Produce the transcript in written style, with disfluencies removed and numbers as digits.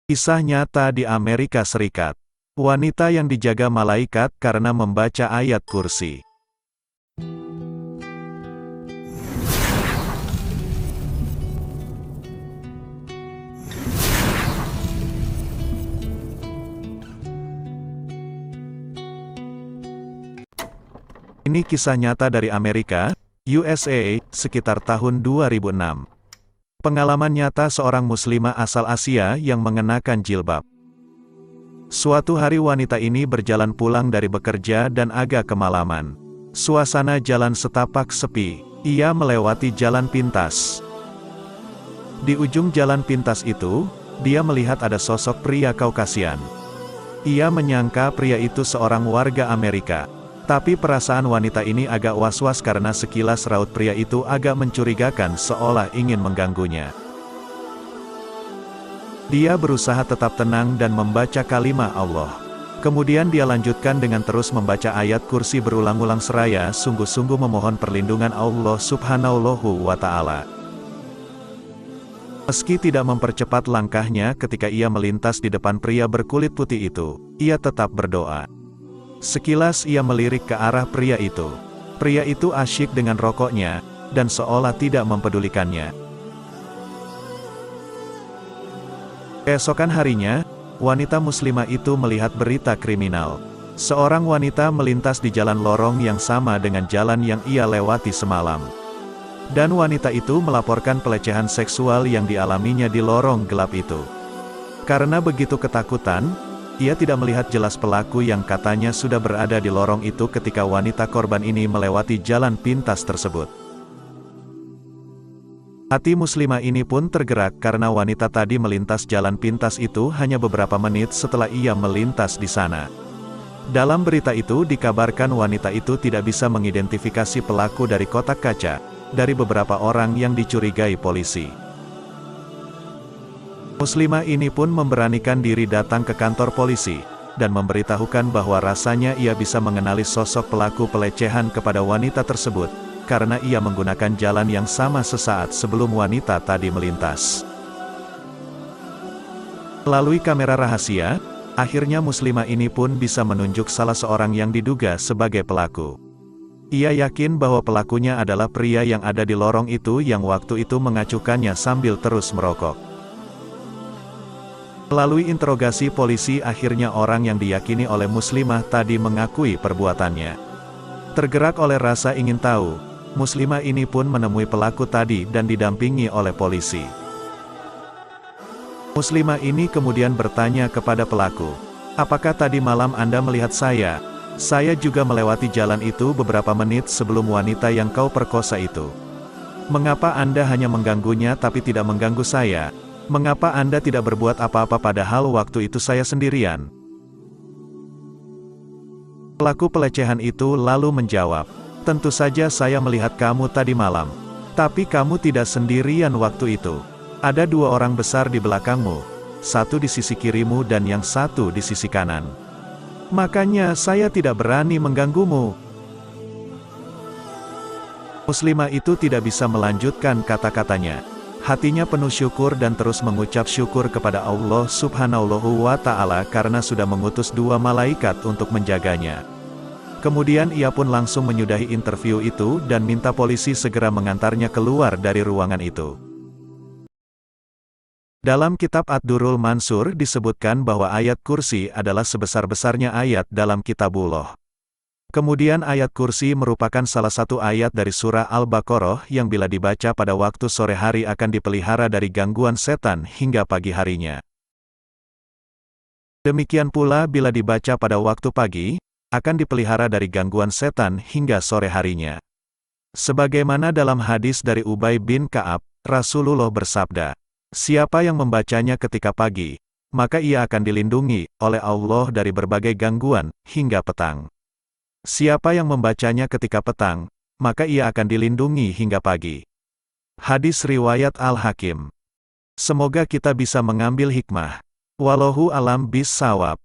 Kisah nyata di Amerika Serikat. Wanita yang dijaga malaikat karena membaca ayat kursi. Ini kisah nyata dari Amerika, USA, sekitar tahun 2006. Pengalaman nyata seorang muslimah asal Asia yang mengenakan jilbab. Suatu hari wanita ini berjalan pulang dari bekerja dan agak kemalaman. Suasana jalan setapak sepi. Ia melewati jalan pintas. Di ujung jalan pintas itu, dia melihat ada sosok pria Kaukasian. Ia menyangka pria itu seorang warga Amerika. Tapi perasaan wanita ini agak was-was karena sekilas raut pria itu agak mencurigakan seolah ingin mengganggunya. Dia berusaha tetap tenang dan membaca kalimat Allah. Kemudian dia lanjutkan dengan terus membaca ayat kursi berulang-ulang seraya sungguh-sungguh memohon perlindungan Allah Subhanahu wa Ta'ala. Meski tidak mempercepat langkahnya ketika ia melintas di depan pria berkulit putih itu, ia tetap berdoa. Sekilas ia melirik ke arah pria itu. Pria itu asyik dengan rokoknya, dan seolah tidak mempedulikannya. Keesokan harinya, wanita muslimah itu melihat berita kriminal. Seorang wanita melintas di jalan lorong yang sama dengan jalan yang ia lewati semalam. Dan wanita itu melaporkan pelecehan seksual yang dialaminya di lorong gelap itu. Karena begitu ketakutan, ia tidak melihat jelas pelaku yang katanya sudah berada di lorong itu ketika wanita korban ini melewati jalan pintas tersebut. Hati muslimah ini pun tergerak karena wanita tadi melintas jalan pintas itu hanya beberapa menit setelah ia melintas di sana. Dalam berita itu dikabarkan wanita itu tidak bisa mengidentifikasi pelaku dari kotak kaca, dari beberapa orang yang dicurigai polisi. Muslimah ini pun memberanikan diri datang ke kantor polisi, dan memberitahukan bahwa rasanya ia bisa mengenali sosok pelaku pelecehan kepada wanita tersebut, karena ia menggunakan jalan yang sama sesaat sebelum wanita tadi melintas. Melalui kamera rahasia, akhirnya muslimah ini pun bisa menunjuk salah seorang yang diduga sebagai pelaku. Ia yakin bahwa pelakunya adalah pria yang ada di lorong itu yang waktu itu mengacukannya sambil terus merokok. Melalui interogasi polisi akhirnya orang yang diyakini oleh muslimah tadi mengakui perbuatannya. Tergerak oleh rasa ingin tahu, muslimah ini pun menemui pelaku tadi dan didampingi oleh polisi. Muslimah ini kemudian bertanya kepada pelaku, "Apakah tadi malam Anda melihat saya? Saya juga melewati jalan itu beberapa menit sebelum wanita yang kau perkosa itu. Mengapa Anda hanya mengganggunya tapi tidak mengganggu saya? Mengapa Anda tidak berbuat apa-apa padahal waktu itu saya sendirian?" Pelaku pelecehan itu lalu menjawab, "Tentu saja saya melihat kamu tadi malam. Tapi kamu tidak sendirian waktu itu. Ada dua orang besar di belakangmu. Satu di sisi kirimu dan yang satu di sisi kanan. Makanya saya tidak berani mengganggumu." Muslimah itu tidak bisa melanjutkan kata-katanya. Hatinya penuh syukur dan terus mengucap syukur kepada Allah Subhanahu wa Ta'ala karena sudah mengutus dua malaikat untuk menjaganya. Kemudian ia pun langsung menyudahi interview itu dan minta polisi segera mengantarnya keluar dari ruangan itu. Dalam kitab Ad-Durrul Mansur disebutkan bahwa ayat kursi adalah sebesar-besarnya ayat dalam kitabullah. Kemudian ayat kursi merupakan salah satu ayat dari surah Al-Baqarah yang bila dibaca pada waktu sore hari akan dipelihara dari gangguan setan hingga pagi harinya. Demikian pula bila dibaca pada waktu pagi, akan dipelihara dari gangguan setan hingga sore harinya. Sebagaimana dalam hadis dari Ubay bin Ka'ab, Rasulullah bersabda, "Siapa yang membacanya ketika pagi, maka ia akan dilindungi oleh Allah dari berbagai gangguan hingga petang. Siapa yang membacanya ketika petang, maka ia akan dilindungi hingga pagi." Hadis riwayat Al-Hakim. Semoga kita bisa mengambil hikmah. Wallahu alam bis shawab.